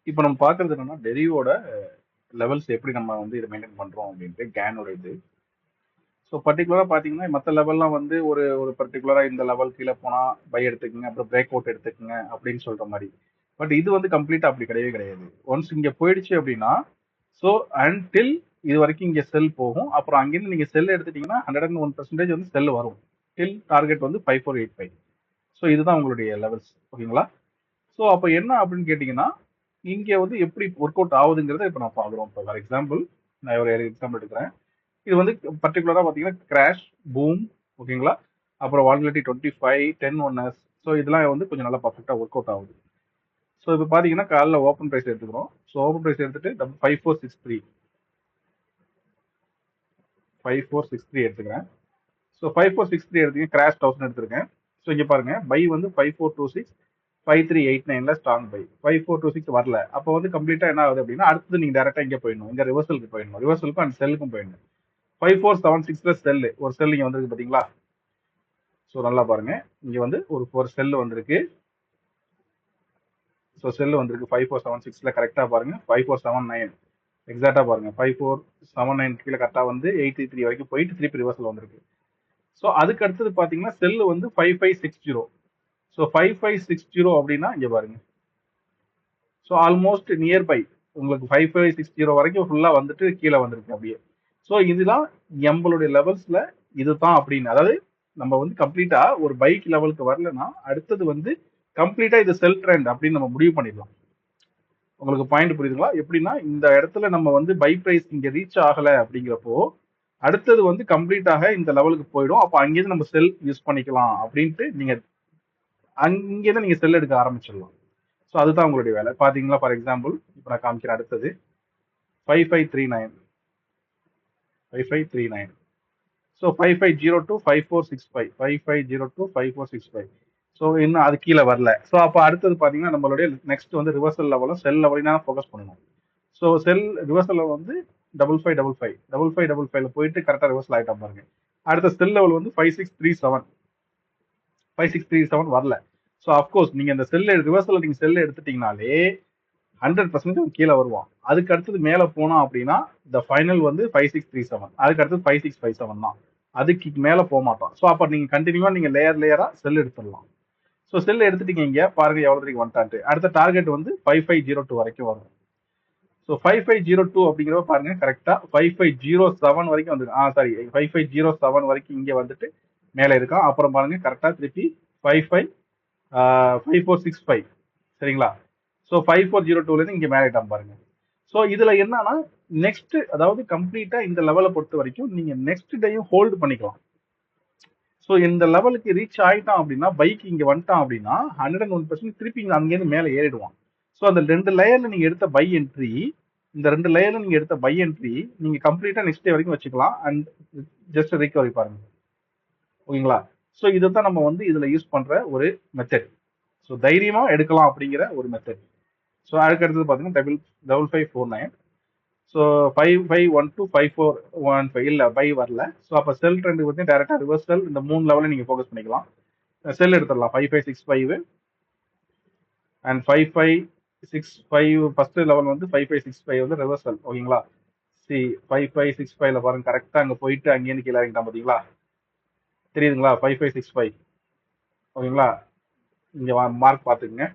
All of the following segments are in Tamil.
இப்போ நம்ம பார்க்கறது என்னன்னா டெரிவோட லெவல்ஸ் எப்படி நம்ம வந்து இதை மெயின்டைன் பண்றோம் அப்படின்ட்டு கேனோட இது. ஸோ பர்டிகுலராக பார்த்தீங்கன்னா மற்ற லெவல்லாம் வந்து ஒரு ஒரு பர்டிகுலராக இந்த லெவல் கீழே போனால் பை எடுத்துக்கங்க, அப்புறம் பிரேக் அவுட் எடுத்துக்கங்க அப்படின்னு சொல்ற மாதிரி. பட் இது வந்து கம்ப்ளீட்டாக அப்படி கிடையவே கிடையாது. ஒன்ஸ் இங்கே போயிடுச்சு அப்படின்னா ஸோ அன்டில் இது வரைக்கும் இங்கே செல் போகும். அப்புறம் அங்கேருந்து நீங்கள் செல் எடுத்துட்டீங்கன்னா 101% வந்து செல் வரும். டில் டார்கெட் வந்து 5485. ஸோ இதுதான் உங்களுடைய லெவல்ஸ். ஓகேங்களா? ஸோ அப்போ என்ன அப்படின்னு கேட்டிங்கன்னா இங்கே வந்து எப்படி ஒர்க் அவுட் ஆகுதுங்கிறத இப்போ நான் பார்க்குறோம். இப்போ ஃபார் எக்ஸாம்பிள் நான் ஒரு எக்ஸாம்பிள் எடுக்கிறேன். இது வந்து பர்டிகுலராக பார்த்தீங்கன்னா கிராஷ், பூம், ஓகேங்களா, அப்புறம் வால்டிலிட்டி 25, 10 ஒன்னஸ். ஸோ இதெல்லாம் வந்து கொஞ்சம் நல்லா பர்ஃபெக்டாக ஒர்க் அவுட் ஆகுது. ஸோ இப்போ பார்த்தீங்கன்னா காலைல ஓப்பன் ப்ரைஸ் எடுத்துக்கிறோம். ஸோ ஓப்பன் ப்ரைஸ் எடுத்துட்டு 5463 எடுத்துக்கிறேன். ஸோ 5463 எடுத்துக்கேன். கிராஷ் 1000 எடுத்திருக்கேன். ஸோ இங்கே பாருங்க பை வந்து 5426, 5389ல ஸ்ட்ராங் பை. 5426 வரல. அப்போ வந்து கம்ப்ளீட்டா என்ன ஆகுது அப்படின்னா அடுத்தது நீங்க டேரக்டா இங்கே போயிடணும். இங்க ரிவர்சலுக்கு போயிடணும். ரிவர்சலுக்கும் அந்த செல்லுக்கும் போயிடணும். 5476ல செல்லு ஒரு செல் இங்க வந்திருக்கு பாத்தீங்களா? ஸோ நல்லா பாருங்க, இங்க வந்து ஒரு செல் வந்திருக்கு. ஸோ செல் வந்திருக்கு 5476ல. கரெக்டா பாருங்க 5479 எக்ஸாக்டா பாருங்க 5479 கீழே கரெக்டா வந்து 83 வரைக்கும் போயிட்டு திருப்பி ரிவர்சல் வந்திருக்கு. ஸோ அதுக்கு அடுத்தது பாத்தீங்கன்னா செல் வந்து 5560. ஸோ 5560 அப்படின்னா இங்க பாருங்க. ஸோ ஆல்மோஸ்ட் நியர்பை உங்களுக்கு 5560 வரைக்கும் ஃபுல்லா வந்துட்டு கீழே வந்திருக்கு அப்படியே. ஸோ இதெல்லாம் நம்மளுடைய லெவல்ஸ்ல இதுதான் அப்படின்னு, அதாவது நம்ம வந்து கம்ப்ளீட்டா ஒரு பைக் லெவலுக்கு வரலன்னா அடுத்தது வந்து கம்ப்ளீட்டா இது செல் ட்ரெண்ட் அப்படின்னு நம்ம முடிவு பண்ணிடலாம். உங்களுக்கு பாயிண்ட் புரியுதுங்களா? எப்படின்னா இந்த இடத்துல நம்ம வந்து பை பிரைஸ் இங்க ரீச் ஆகல அப்படிங்கிறப்போ அடுத்தது வந்து கம்ப்ளீட்டாக இந்த லெவலுக்கு போயிடும். அப்போ அங்கேயிருந்து நம்ம செல் யூஸ் பண்ணிக்கலாம் அப்படின்ட்டு நீங்க அங்கேருந்து நீங்க செல் எடுக்க ஆரம்பிச்சிடலாம். ஸோ அதுதான் உங்களுடைய வேலை. பாத்தீங்களா? ஃபார் எக்ஸாம்பிள் இப்போ நான் காமிக்கிறேன். அடுத்தது 5539. ஸோ 5502 5465, 5502 5465. ஸோ இன்னும் அது கீழே வரல. ஸோ அப்போ அடுத்தது பார்த்தீங்கன்னா நம்மளுடைய நெக்ஸ்ட் வந்து ரிவர்சல் லெவலும் செல் லெவலையும் தான் ஃபோக்கஸ் பண்ணணும். ஸோ செல் ரிவர்சல் லெவல் வந்து 5555 போயிட்டு கரெக்டாக ரிவர்சல் ஆகிட்டா பாருங்க. அடுத்த செல் லெவல் வந்து 5637 வரல. ஸோ அஃப்கோர்ஸ் நீங்க இந்த செல் ரிவர்சல் நீங்க செல் எடுத்துட்டீங்கனாலே 100% கீழே வருவான். அதுக்கு அடுத்தது மேல போனோம் அப்படின்னா இந்த ஃபைனல் வந்து 5637, அதுக்கு அடுத்தது 5657 தான். அதுக்கு மேல போக மாட்டோம். ஸோ அப்ப நீங்க கண்டினியூவா நீங்க லேயரா செல் எடுத்துடலாம். ஸோ செல் எடுத்துட்டீங்க, இங்க பாருங்க எவ்வளவு வரைக்கும் வந்துட்டான்ட்டு. அடுத்த டார்கெட் வந்து 5502 வரைக்கும் வரும். ஸோ 5502 அப்படிங்கிறத பாருங்க கரெக்டா 5507 வரைக்கும் வந்து சாரி 5507 வரைக்கும் இங்க வந்துட்டு மேல இருக்கான். அப்புறம் பாருங்க கரெக்டா திருப்பி 5465. சரிங்களா? ஸோ 5402ல இருந்து இங்க மேல ஆயிட்டான் பாருங்க. ஸோ இதுல என்னன்னா நெக்ஸ்ட், அதாவது கம்ப்ளீட்டா இந்த லெவலை பொறுத்த வரைக்கும் நீங்க நெக்ஸ்ட் டேயும் ஹோல்டு பண்ணிக்கலாம். ஸோ இந்த லெவலுக்கு ரீச் ஆயிட்டான் அப்படின்னா பைக் இங்க வந்துட்டான் அப்படின்னா 101% திருப்பி இங்க அங்கேருந்து மேல ஏறிடுவான். ஸோ அந்த 2 லேயர்ல நீங்க எடுத்த பை என்ட்ரி, இந்த 2 லேயர்ல நீங்க எடுத்த பை என்ட்ரி நீங்க கம்ப்ளீட்டா நெக்ஸ்ட் டே வரைக்கும் வச்சுக்கலாம். அண்ட் ஜஸ்ட் ரிகவரி பாருங்க. ஓகேங்களா? ஸோ இதைத்தான் நம்ம வந்து இதுல யூஸ் பண்ற ஒரு மெத்தட். ஸோ தைரியமா எடுக்கலாம் அப்படிங்கிற ஒரு மெத்தட். ஸோ அதுக்கு அடுத்தது பார்த்தீங்கன்னா 5549. ஸோ 5512 5415 இல்லை பை வரல. ஸோ அப்போ செல் ட்ரெண்ட் வந்து டேரக்டா ரிவர்சல் இந்த 3 லெவலில் நீங்க ஃபோக்கஸ் பண்ணிக்கலாம். செல் எடுத்துடலாம் 5565 அண்ட் 5565. ஃபர்ஸ்ட் லெவல் வந்து 5565 வந்து ரிவர்சல். ஓகேங்களா? சி 5565ல பாருங்க கரெக்டா அங்க போயிட்டு அங்கேயிருந்து கீழே இறங்கிட்டான் பாத்தீங்களா? தெரியுதுங்களா? 5565. ஓகேங்களா? இங்க மார்க் பாத்துக்கங்க.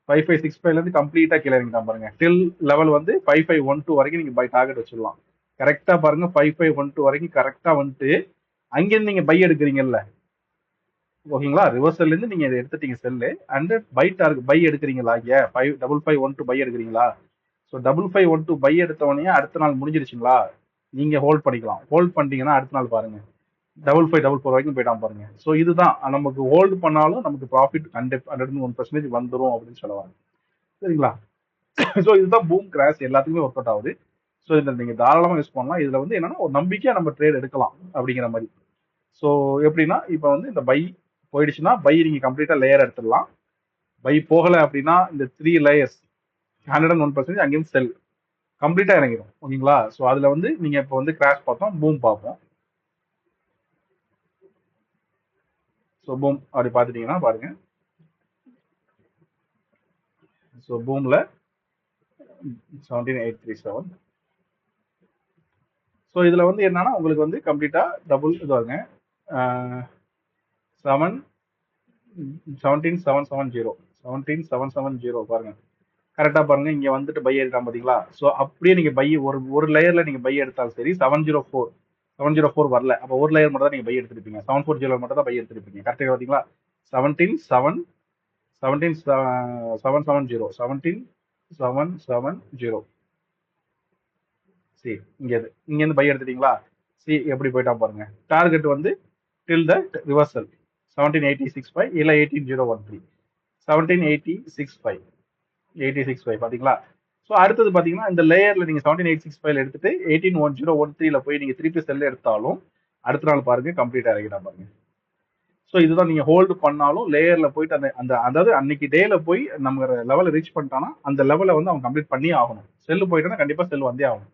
5565ல இருந்து கம்ப்ளீட்டா கீழே இறங்கிட்டான் பாருங்க. டில் லெவல் வந்து 5512 வரைக்கும் நீங்க பை டார்கெட் வச்சிடலாம். கரெக்டா பாருங்க 5512 வரைக்கும் கரெக்டா வந்துட்டு அங்கிருந்து நீங்க பை எடுக்கிறீங்கல்ல, ஓகேங்களா? ரிவர்சல்ல இருந்து நீங்க இதை எடுத்துட்டீங்க sell and buy target buy எடுக்கிறீங்களா? 5512 பை எடுக்கிறீங்களா? ஸோ 5512 பை எடுத்த உடனே அடுத்த நாள் முடிஞ்சிருச்சுங்களா? நீங்க ஹோல்ட் பண்ணிக்கலாம். ஹோல்ட் பண்ணிட்டீங்கன்னா அடுத்த நாள் பாருங்க 5544 வரைக்கும் போயிட்டான் பாருங்க. ஸோ இதுதான் நமக்கு ஹோல்டு பண்ணாலும் நமக்கு ப்ராஃபிட் 101% வந்துடும் அப்படின்னு சொல்லுவாங்க. சரிங்களா? ஸோ இதுதான் பூம் கிராஷ் எல்லாத்துக்குமே ஒர்க் அவுட் ஆகுது. ஸோ இதை நீங்க தாராளமா யூஸ் பண்ணலாம். இதுல வந்து என்னன்னா ஒரு நம்பிக்கையா நம்ம ட்ரேட் எடுக்கலாம் அப்படிங்கிற மாதிரி. ஸோ எப்படின்னா இப்போ வந்து இந்த பை போயிடுச்சுன்னா பை நீங்க கம்ப்ளீட்டா லேயர் எடுத்துடலாம். பை போகல அப்படின்னா இந்த 3 லேயர்ஸ் 101% அங்கேயும் செல் கம்ப்ளீட்டா இறங்கிடும். ஓகேங்களா? ஸோ அதுல வந்து நீங்க இப்போ வந்து கிராஷ் பார்த்தோம், பூம் பார்ப்போம். ஸோ பூம் அப்படி பார்த்துட்டீங்கன்னா பாருங்க ஸோ பூமில் 17837. ஸோ இதில் வந்து என்னன்னா உங்களுக்கு வந்து கம்ப்ளீட்டாக டபுள் இதுவாங்க 17770 17770 பாருங்க. கரெக்டாக பாருங்க, இங்கே வந்துட்டு பை எடுக்கலாம் பார்த்தீங்களா? ஸோ அப்படியே நீங்கள் பை ஒரு லேயரில் நீங்கள் பை எடுத்தாலும் சரி 704 வரல. அப்போ ஒரு லேயர் மட்டும் தான் நீங்கள் பை எடுத்துருப்பீங்க. 740 மட்டும் தான் பை எடுத்துருப்பீங்க. கரெக்டாக பார்த்தீங்களா? 17770 சி இங்கேருந்து பை எடுத்துட்டீங்களா? சி எப்படி போயிட்டா பாருங்க. டார்கெட் வந்து டில் த ரிவர்சல் 17865 இல்லை 18013 17865 பார்த்தீங்களா? ஸோ அடுத்தது பார்த்தீங்கன்னா இந்த லேயர்ல நீங்க 17865 எடுத்துட்டு 1811013ல போய் நீங்க திருப்பி செல் எடுத்தாலும் அடுத்த நாள் பாருங்க கம்ப்ளீட் ஆகிடா பாருங்க. ஸோ இதுதான் நீங்க ஹோல்டு பண்ணாலும் லேயர்ல போயிட்டு அந்த அந்த அதாவது அன்னைக்கு டேல போய் நம்ம லெவலை ரீச் பண்ணிட்டானா அந்த லெவலை வந்து அவன் கம்ப்ளீட் பண்ணி ஆகணும். செல்லு போயிட்டானா கண்டிப்பா செல் வந்தே ஆகணும்.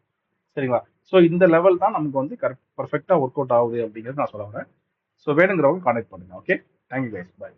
சரிங்களா? ஸோ இந்த லெவல் தான் நமக்கு வந்து பர்ஃபெக்டா ஒர்க் அவுட் ஆகுது அப்படிங்கிறது நான் சொல்ல வரேன். ஸோ வேணுங்கிறவங்க கான்டெக்ட் பண்ணுங்க. ஓகே, தேங்க்யூ கைஸ், பாய்.